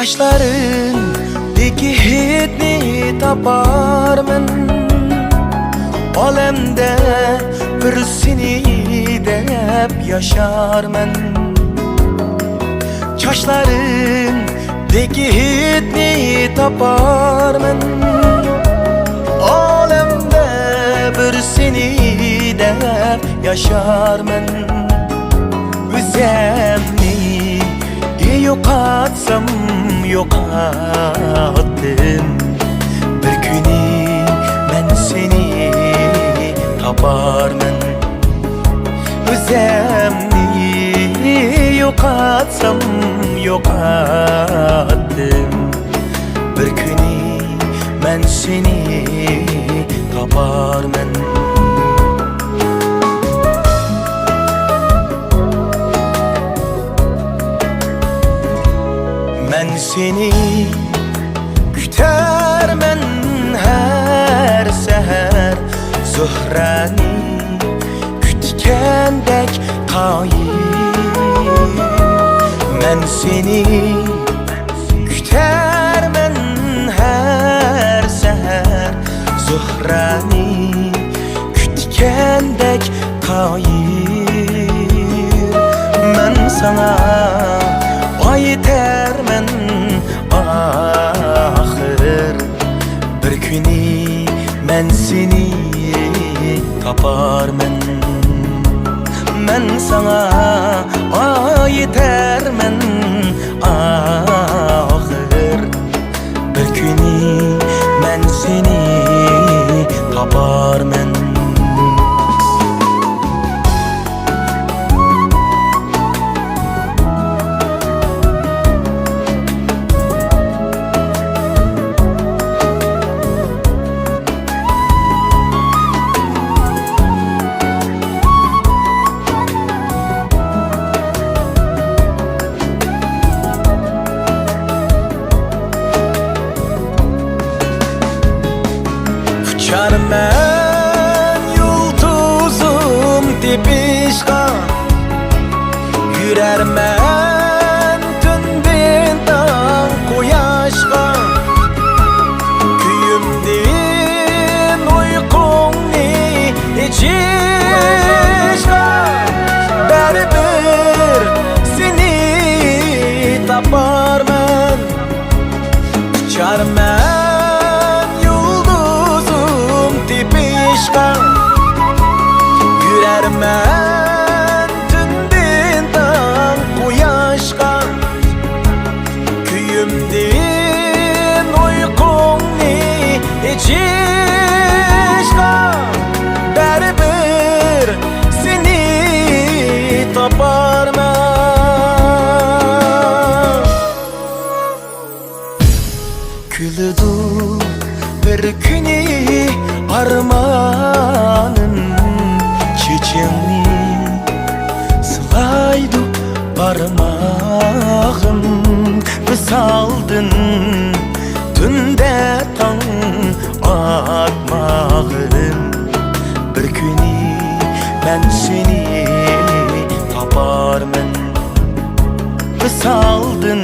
Çaşlarındaki hitni taparman, olamda bir seni deb yaşarman. Çaşlarındaki hitni taparman, olamda bir seni deb yaşarman. Özümni yo'qotsam yo'qotdim, bir kuni men seni toparman. O'zimni yo'qotsam yo'qotdim, bir kuni men seni toparman. Men seni kütermen her seher, Zuhrani kütkendek kayır. Men seni kütermen her seher, Zuhrani kütkendek kayır. Men sana aytermen ahir, bir kuni men seni toparman. Men sana aytermen ahir, bir kuni men seni toparman. Uçarman yulduzum tepişqa, yürermen tündünden quyoshqa. Kuyimdin uyqungni ichishqa, baribir seni toparman. Uçarman tepişqa, yürermen tündünden quyoshqa. Kuyimdin uyqungni ichishqa, baribir seni toparman. Kuldu bir kuni armanım, çiçeğini sılaydı parmağım. Visaldın tünde tan atmağım, bir kuni men seni toparman. Visaldın